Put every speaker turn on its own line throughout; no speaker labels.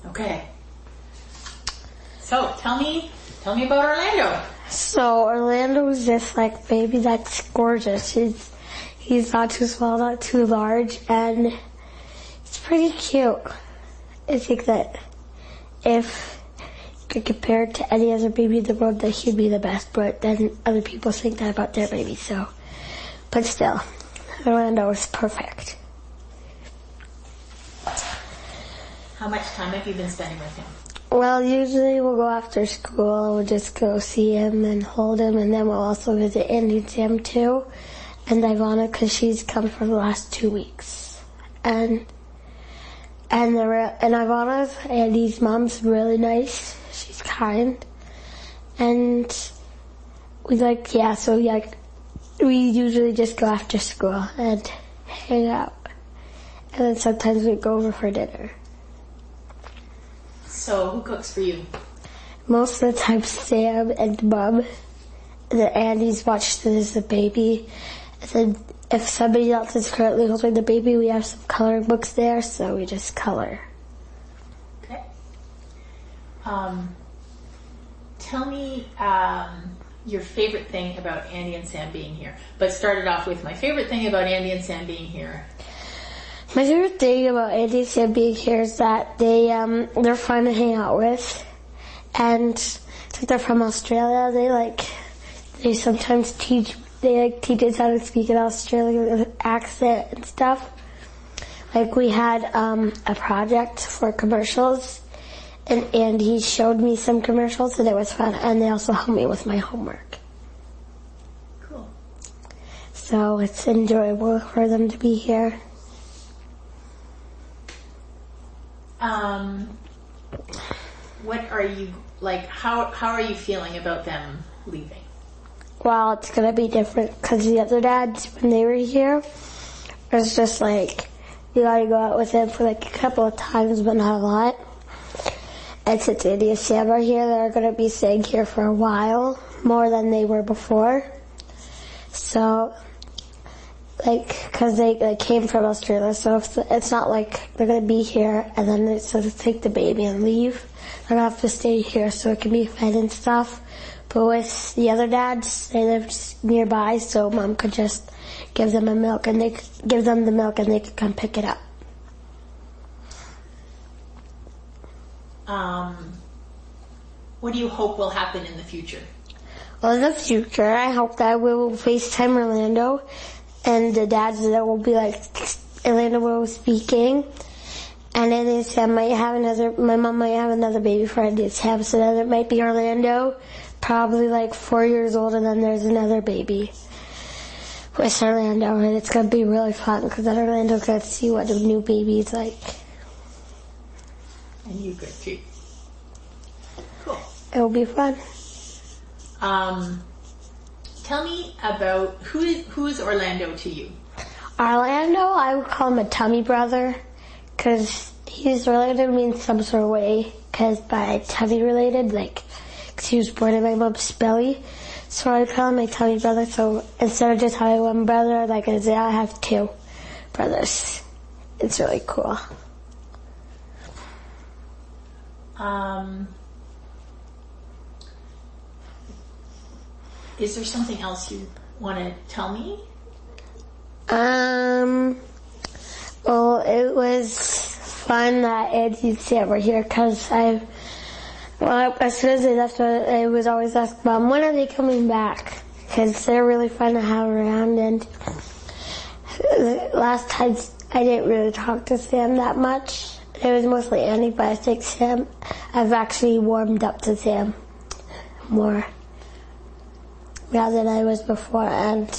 Okay. So, tell me about Orlando.
So Orlando's this baby that's gorgeous. He's not too small, not too large, and it's pretty cute. I think that if you could compare it to any other baby in the world, that he'd be the best, but then other people think that about their baby, so. But still, Orlando is perfect.
How much time have you been spending with him?
Well, usually we'll go after school and we'll just go see him and hold him, and then we'll also visit Andy and Sam too, and Ivana, because she's come for the last 2 weeks. And Ivana's, Andy's mom's really nice. She's kind. And we usually just go after school and hang out. And then sometimes we go over for dinner.
So, who cooks for you?
Most of the time, Sam and Mom. And then Andy's watched it as a baby. And then if somebody else is currently holding the baby, we have some coloring books there, so we just color.
Okay. Tell me your favorite thing about Andy and Sam being here. But start it off with my favorite thing about Andy and Sam being here.
My favorite thing about Andy and Sam being here is that they're fun to hang out with, and since they're from Australia, they sometimes teach us how to speak an Australian accent and stuff. Like we had a project for commercials, and Andy showed me some commercials, and it was fun, and they also helped me with my homework.
Cool.
So it's enjoyable for them to be here.
What are you, how are you feeling about them leaving?
Well, it's gonna be different because the other dads, when they were here, it was just you gotta go out with them for a couple of times, but not a lot. And since Andy and Sam are here, they're gonna be staying here for a while, more than they were before. So, because they came from Australia, so it's not they're going to be here and then they sort of take the baby and leave. They're going to have to stay here so it can be fed and stuff. But with the other dads, they live nearby, so Mom could just give them the milk and they could come pick it up.
What do you hope will happen in the future?
Well, in the future, I hope that we will FaceTime Orlando, and the dads that will be Orlando will be speaking, and then Sam my mom might have another baby for Andy and Sam, so then it might be Orlando, probably 4 years old, and then there's another baby with Orlando, and it's going to be really fun, because then Orlando's going to see what a new baby's like.
And you good too. Cool.
It will be fun.
Tell me about who's Orlando to you?
Orlando, I would call him a tummy brother, because he's related to me in some sort of way, because by tummy related, because he was born in my mom's belly, so I would call him my tummy brother, so instead of just having one brother, I have two brothers. It's really cool.
Is there something else you want to tell me?
Well, it was fun that Andy and Sam were here because as soon as they left, I was always asking Mom, when are they coming back? Because they're really fun to have around, and last time I didn't really talk to Sam that much. It was mostly Andy, but I think I've actually warmed up to Sam more rather than I was before, and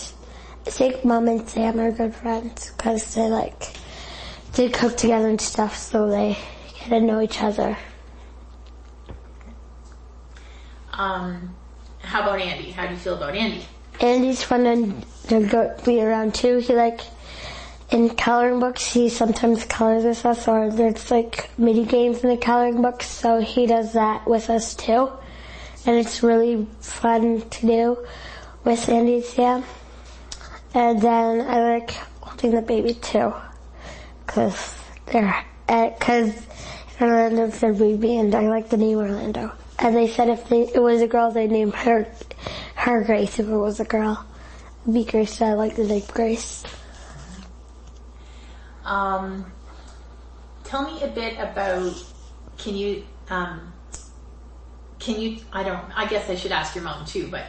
I think Mom and Sam are good friends because they cook together and stuff, so they get to know each other.
How about Andy? How do you feel about Andy?
Andy's fun to be around too. He in coloring books, he sometimes colors with us, or there's mini games in the coloring books, so he does that with us too. And it's really fun to do with Andy and Sam. And then I like holding the baby too, because Orlando said baby, and I like the name Orlando. And they said if it was a girl, they'd name her Grace. If it was a girl, it'd be Grace. So I like the name Grace.
Tell me a bit about, I guess I should ask your mom too, but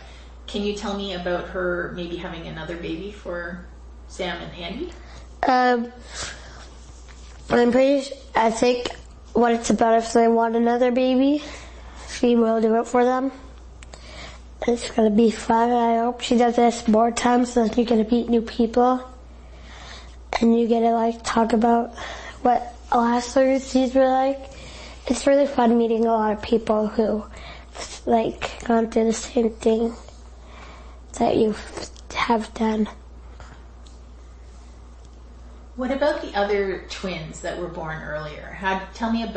can you tell me about her maybe having another baby for Sam and Andy?
I think what it's about, if they want another baby, she will do it for them. It's gonna be fun. I hope she does this more times so that you get to meet new people. And you get to talk about what last Thursdays were like. It's really fun meeting a lot of people who gone through the same thing that you have done.
What about the other twins that were born earlier? Tell me a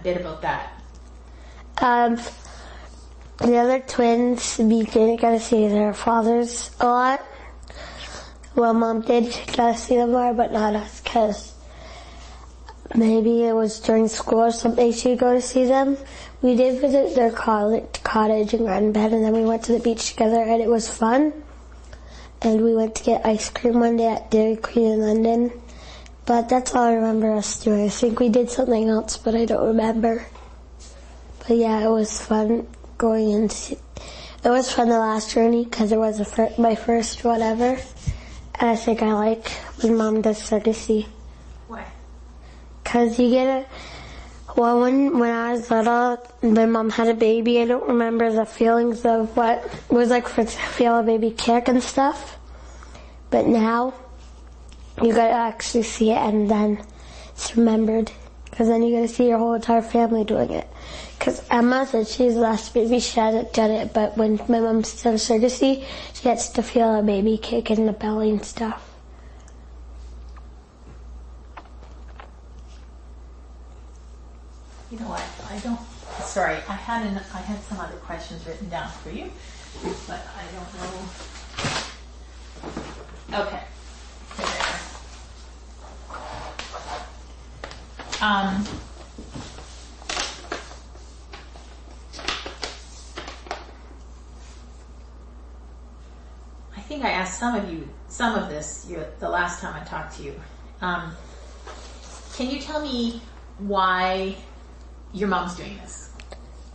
bit about that.
The other twins, we didn't get to see their fathers a lot. Well, Mom did get to see them more, but not us, because maybe it was during school or something she'd go to see them. We did visit their cottage in Grand Bend, and then we went to the beach together, and it was fun. And we went to get ice cream one day at Dairy Queen in London. But that's all I remember us doing. I think we did something else, but I don't remember. But yeah, it was fun going into... It was fun the last journey, because it was my first whatever. And I think I like when Mom does surrogacy.
Why?
Because you get well, when I was little, when Mom had a baby, I don't remember the feelings of what it was like to feel a baby kick and stuff. But now, you got to actually see it, and then it's remembered. Because then you got to see your whole entire family doing it. Because Emma said she's the last baby, she hasn't done it, but when my mom's done surrogacy, she gets to feel a baby kick in the belly and stuff.
You know what? Sorry, I had some other questions written down for you, but I don't know. Okay. There. I think I asked some of this the last time I talked to you. Can you tell me why your mom's doing this?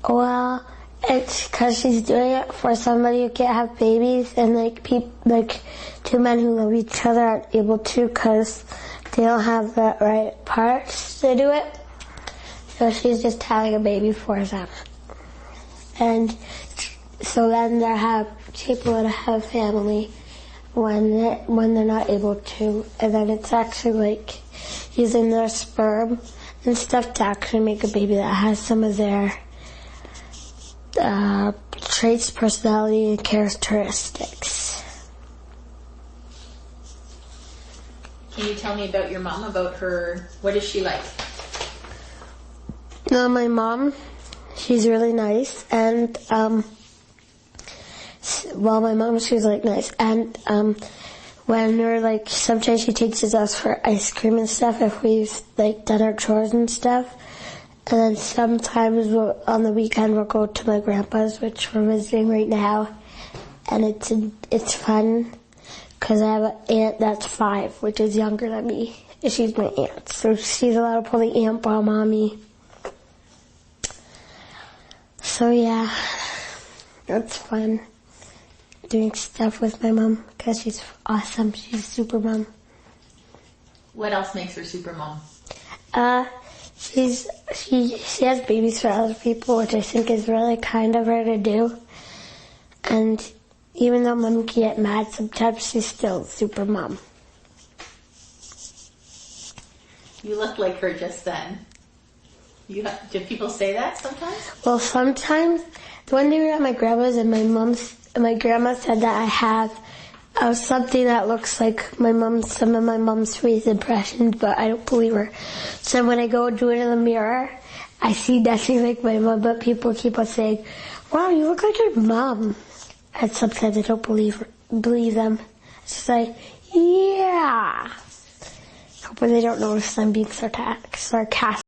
Well, it's because she's doing it for somebody who can't have babies, and two men who love each other aren't able to because they don't have the right parts to do it. So she's just having a baby for them. And so then they're able to have a family when they're not able to. And then it's actually using their sperm and stuff to actually make a baby that has some of their traits, personality, and characteristics.
Can you tell me about your mom, about her, what is she like?
My mom, she's really nice, and my mom, she's nice, and when we're sometimes she takes us for ice cream and stuff if we've done our chores and stuff. And then sometimes on the weekend we'll go to my grandpa's, which we're visiting right now, and it's fun because I have an aunt that's 5, which is younger than me. She's my aunt, so she's allowed to pull the aunt bomb on me. So yeah, it's fun doing stuff with my mom because she's awesome. She's super mom.
What else makes her super mom?
She has babies for other people, which I think is really kind of her to do. And even though Mom can get mad sometimes, she's still super mom.
You look like her just then. Do people say that sometimes?
Well, sometimes. The one day we were at my grandma's, and my grandma said that I have something that looks like some of my mom's face impressions, but I don't believe her. So when I go do it in the mirror, I see nothing like my mom, but people keep on saying, "Wow, you look like your mom." And sometimes I don't believe them. It's just yeah. Hoping they don't notice I'm being sarcastic.